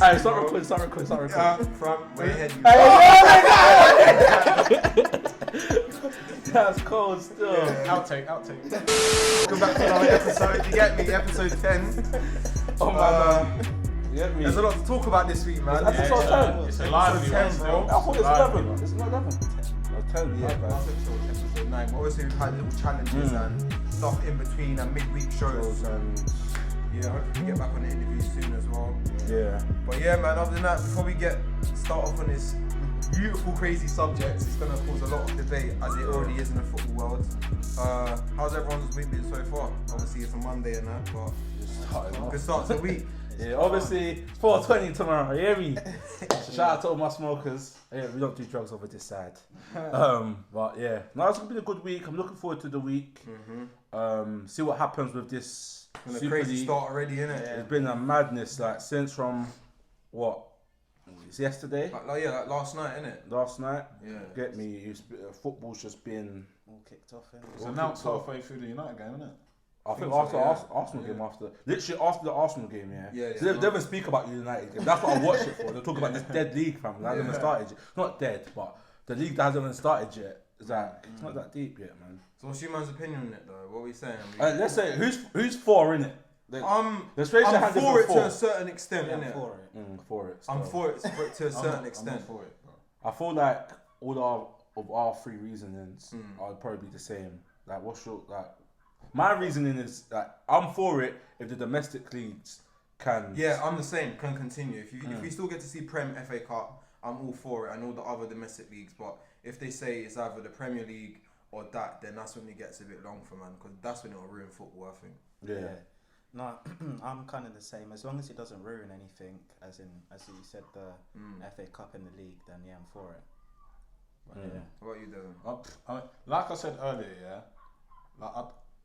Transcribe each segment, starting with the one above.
Alright, start recording. From way ahead. That's cold still. Yeah. Outtake. Welcome back to another episode. You get me? Episode 10. Oh man. You get me? There's a lot to talk about this week, man. Episode 10. It's a live 10, bro. I thought it's 11. It's not 11. No, 10, yeah, man. Last episode 9. But obviously, we've had little challenges and stuff in between and midweek shows. And yeah, hopefully we get back on the interviews soon as well. yeah. But yeah, man, other than that, before we start off on this beautiful, crazy subject, it's going to cause a lot of debate, as it already is in the football world. How's everyone's week been so far? Obviously, it's a Monday and that, but good start to the week. Yeah, obviously, it's 4:20 tomorrow, you hear me? So shout out to all my smokers. Yeah, we don't do drugs over this side. But yeah, no, it's going to be a good week. I'm looking forward to the week. See what happens with this. It's been a crazy start already, innit? Yeah. It's been a madness, like, since from, what? It's yesterday? Like last night, innit? Last night? Yeah. Get me, football's just been all kicked off. It's announced halfway through the United game, isn't it? I think so, after yeah. Arsenal game, literally after the Arsenal game, Yeah, So they don't speak about the United game. That's what I watch it for. They talk about this dead league, fam. It hasn't even started yet. Not dead, but the league that hasn't even started yet. It's like, it's not that deep yet, man. So what's your man's opinion on it, though? What are we saying? Let's say, who's for, innit? I'm let's raise your for hand it if to a certain extent, Yeah, innit? for it. For it. I'm still. for it to a certain extent. I'm not for it, bro. I feel like all of our three reasonings are probably the same. Like, what's your my reasoning is that I'm for it if the domestic leagues can. Yeah, I'm the same. Can continue. If we still get to see Prem, FA Cup, I'm all for it, and all the other domestic leagues. But if they say it's either the Premier League or that, then that's when it gets a bit long for man, because that's when it'll ruin football, I think. Yeah. No, I'm kind of the same. As long as it doesn't ruin anything, as you said, the FA Cup and the league, then yeah, I'm for it. But yeah. What are you doing? Like I said earlier,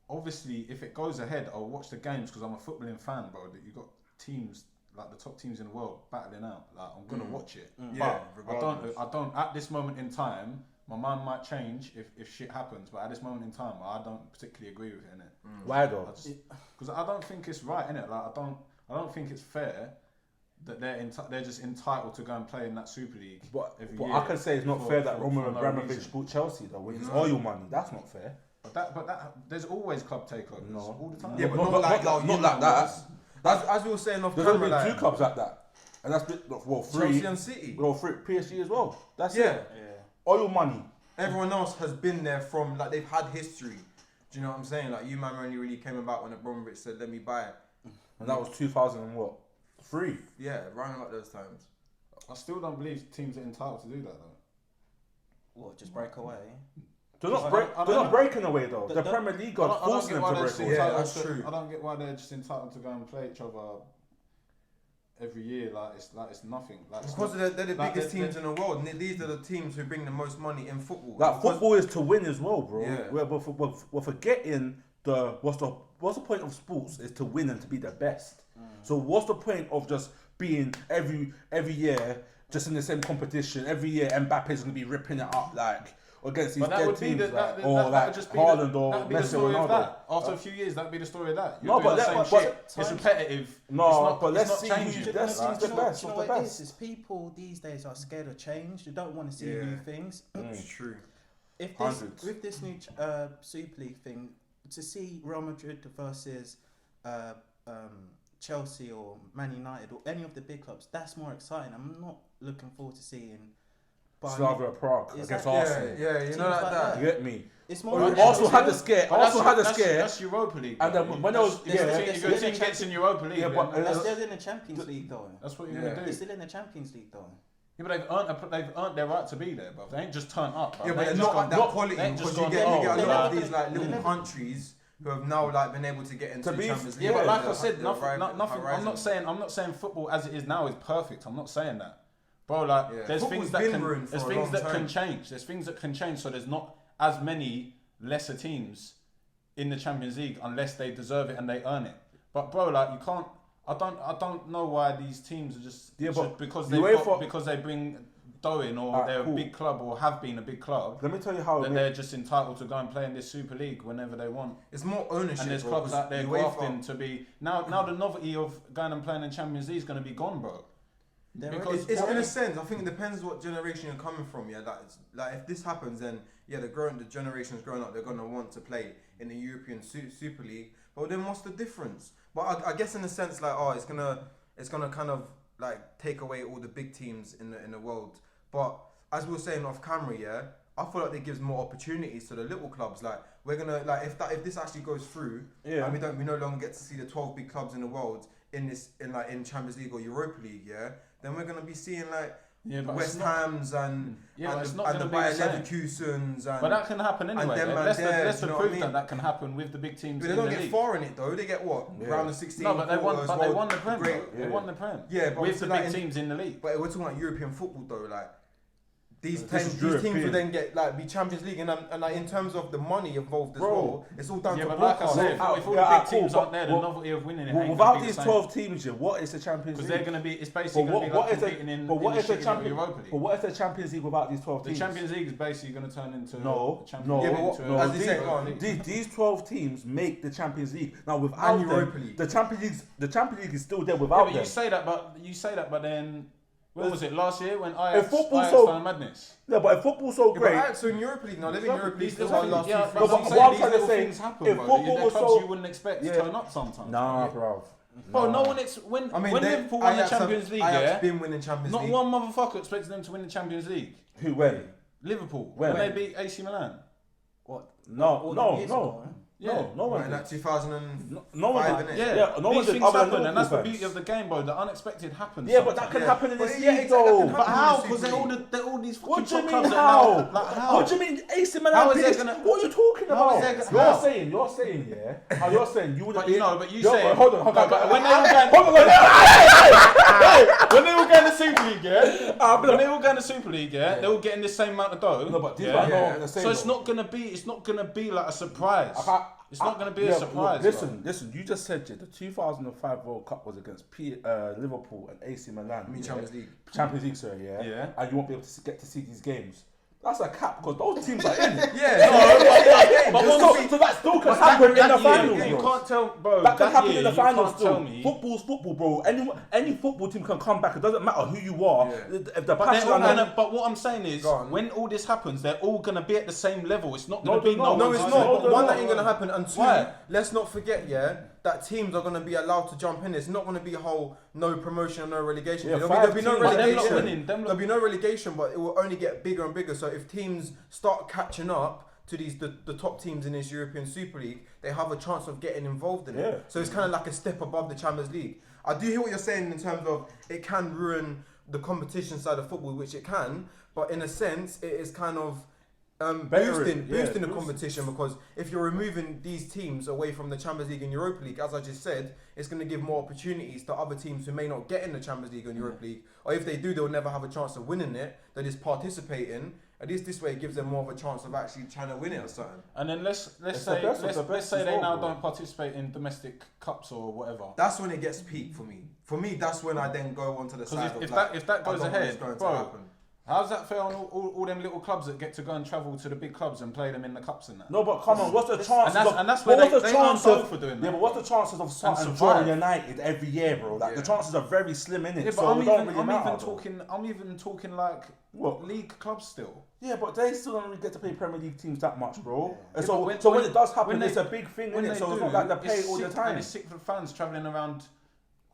obviously, if it goes ahead, I'll watch the games because I'm a footballing fan, bro. That you got teams like the top teams in the world battling out. Like, I'm gonna watch it. Yeah, but I don't. At this moment in time, my mind might change if shit happens. But at this moment in time, I don't particularly agree with it, innit? Why though? Because I don't think it's right, innit? Like, I don't think it's fair that they're just entitled to go and play in that Super League. But year I can say it's not fair that Roman no Abramovich reason. bought Chelsea though, with his oil money. That's not fair. But that there's always club takeovers all the time. Yeah, but Not not like that. As we were saying off There's camera, only been like, two clubs like that, and that's been three. Chelsea and City. Well, three PSG as well. That's Yeah. it. Oil money. Everyone else has been there from, like, they've had history. Do you know what I'm saying? Like, you man only really came about when Abramovich said, "Let me buy it." And that was 2003. Yeah, round about those times. I still don't believe teams are entitled to do that though. What? Just break away? They're not breaking away though. The Premier League I are don't forcing get them why to they're break just away. Yeah, entitled that's to- true. I don't get why they're just entitled to go and play each other every year. It's nothing. Like, it's Because not- they're the like, biggest teams in the world, and these are the teams who bring the most money in football. Like, football is to win as well, bro. Yeah. We're forgetting what's the point of sports is to win and to be the best. So what's the point of just being every year just in the same competition every year? Mbappe's gonna be ripping it up like against these But that dead would be teams, the like, that or would like just be Haaland the, or that'd be the Messi or story of Ronaldo. that. After a few years, that'd be the story of that. No, You're but doing the let- same but- shit. It's repetitive. No, it's but let's not see changing. who's the best. Who's the best? Do you know Who's the what it best? is people these days are scared of change. They don't want to see Yeah. new things. It's true. If Hundreds. with this new Super League thing, to see Real Madrid versus Chelsea or Man United or any of the big clubs, that's more exciting. I'm not looking forward to seeing Slavia Prague Is against that- Arsenal. Yeah, you Teams know like like that. You get me? It's more. Arsenal had the scare. But Arsenal had the that's- scare. That's Europa League. And though. then when I was- If yeah, your team gets in Europa League, Yeah, but- then They're still in the Champions League though. that's what you're Yeah. gonna They're do. still in the Champions League though. Yeah, but they've earned their right to be there, bro. They ain't just turned up. Bro. Yeah, They but they're ain't not just at that gone- quality, they ain't because just you gone, get oh, a they lot of never- these like they little never- countries who have now like been able to get into To the be- Champions League. Yeah, but like They're I said, they're nothing. arriving at the I'm horizon. not saying football as it is now is perfect. I'm not saying that, bro. Like, Yeah. there's Football's things that been can, ruined for there's a things long that time. can change. There's things that can change. So there's not as many lesser teams in the Champions League unless they deserve it and they earn it. But bro, like, you can't. I don't know why these teams are just because they bring dough in, or they're cool. a big club or have been a big club. Let me tell you how. Then they're just entitled to go and play in this Super League whenever they want. It's more ownership. And there's bro, clubs 'cause out there UEFA grafting to be now the novelty of going and playing in Champions League is going to be gone, bro. Because It's in a sense, I think it depends what generation you're coming from. Yeah, like if this happens, then yeah, the generations growing up, they're gonna want to play in the European Super League. But then what's the difference? But I guess in a sense, like it's gonna kind of like take away all the big teams in the world. But as we were saying off camera, yeah, I feel like it gives more opportunities to the little clubs. Like we're gonna like if this actually goes through, and we no longer get to see the 12 big clubs in the world in Champions League or Europa League, yeah, then we're gonna be seeing like West Hams and the Bayer Leverkusens and. But that can happen anyway. Let's prove that can happen with the big teams. But they don't get far in it though. They get what round of 16. No, but they won the Prem. They won the Prem. Yeah, but with the big teams in the league. But we're talking about European football though, like. These teams will then get be Champions League and like in terms of the money involved as well, it's all down to but like I said, if all the big teams aren't there, the novelty of winning it ain't without these 12 teams, what is the Champions League? Because they're going to be, it's basically going to be like competing in the Europa League. But what is the Champions League without these 12 teams? The Champions League is basically going to turn into as you say, these 12 teams make the Champions League. Now without them, the Champions League is still there without them. You say that, but then. When was it? Last year when Ajax done madness? Yeah, but if football's so great... But Ajax are in Europa League now. They're in Europa League still last 2-3 seasons. But what I'm trying to say, if football was so... you wouldn't expect to turn up sometimes. Nah, bro. Bro, no one when Liverpool won the Champions League, Ajax been winning Champions League. Not one motherfucker expected them to win the Champions League. Who, when? Liverpool. When they beat AC Milan. What? No. Yeah, no one. In that 2005, no one. Yeah, no these things happen, and that's the beauty of the game, bro. The unexpected happens. Yeah, but that can happen in this league, though. But how? Because they're all these fucking top clubs. How? What do you mean, AC Milan? What are you talking about? You're saying, yeah. How you're saying you wouldn't. But you say. Hold on. When they all get in the Super League, yeah. When they all get in the Super League, yeah, they're all getting the same amount of dough. No, but these are not the same. So it's not gonna be like a surprise. It's not going to be a surprise. Listen. You just said the 2005 World Cup was against Liverpool and AC Milan. Champions League, sorry, yeah. Yeah. And you won't be able to get to see these games. That's a cap because those teams are in. So that still can happen in the finals. You can't tell, bro. That can happen in the finals still. Football's football, bro. Any football team can come back. It doesn't matter who you are. If the but what I'm saying is, when all this happens, they're all gonna be at the same level. It's not gonna be no, it's not. But one, that ain't gonna happen. And two, let's not forget, that teams are going to be allowed to jump in. It's not going to be a whole no promotion or no relegation. There'll be no relegation. There'll be no relegation, but it will only get bigger and bigger. So if teams start catching up to the top teams in this European Super League, they have a chance of getting involved in it. So it's kind of like a step above the Champions League. I do hear what you're saying in terms of it can ruin the competition side of football, which it can. But in a sense, it is kind of boosting the competition, because if you're removing these teams away from the Champions League and Europa League, as I just said, it's going to give more opportunities to other teams who may not get in the Champions League and Europa League, or if they do, they'll never have a chance of winning it. They just participate in. At least this way, it gives them more of a chance of actually trying to win it or something. And then let's say they now don't participate in domestic cups or whatever. That's when it gets peak for me. For me, that's when I then go onto the side. If that goes ahead, bro. How's that fair on all them little clubs that get to go and travel to the big clubs and play them in the cups and that? No, but come on, what's the chances? And that's where they aren't sold for doing that. Yeah, but what's the chances of Sutton joining United every year, bro? Like the chances are very slim, innit? Yeah, but I'm even talking like league clubs still. Yeah, but they still don't really get to play Premier League teams that much, bro. Yeah. So when it does happen, it's a big thing, innit? So it's not like they pay all the time. And it's sick for fans travelling around.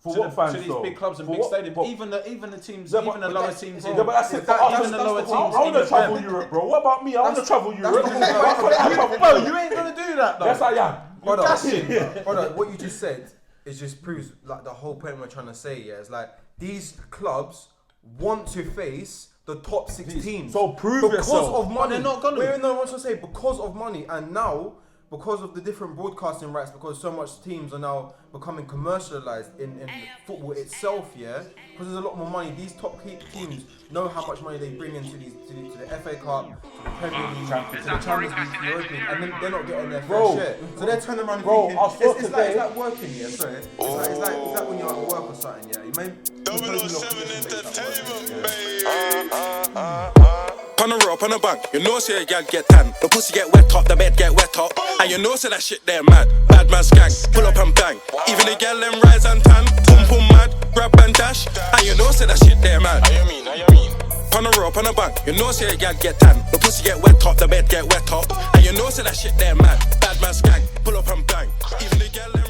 To these big clubs and big stadiums, even the teams, even the lower teams. Yeah, but that's it. Even the lower teams. I want to travel Europe, bro. What about me? I want to travel Europe. Bro, you ain't gonna do that, though. Yes, I am. Brother, what you just said just proves like the whole point we're trying to say. Yeah, it's like these clubs want to face the top 6 teams. So prove yourself. Because of money. But they're not gonna. Wait, no, I want to say because of money, and now. Because of the different broadcasting rights, because so much teams are now becoming commercialized in football itself, because there's a lot more money. These top teams know how much money they bring into to the FA Cup, to the Premier League, to the Champions League, Europa League, and then they're not getting their fair share. So they're turning around and thinking, it's like working, sorry. It's like when you're at work or something, You may 007 Entertainment, baby. On the rope, on the bank, you know say a gal get tan. The pussy get wet up, the bed get wet up. And you know say that shit there mad. Bad man skank, pull up and bang. Even the gal them rise and tan. Pum pum mad, grab and dash. And you know, say that shit there, man. How you mean? On the rope, on the bank, you know, say a gal get tan. The pussy get wet top, the bed get wet top. And you know, say that shit there, man. Bad man skank, pull up and bang. Even the gal.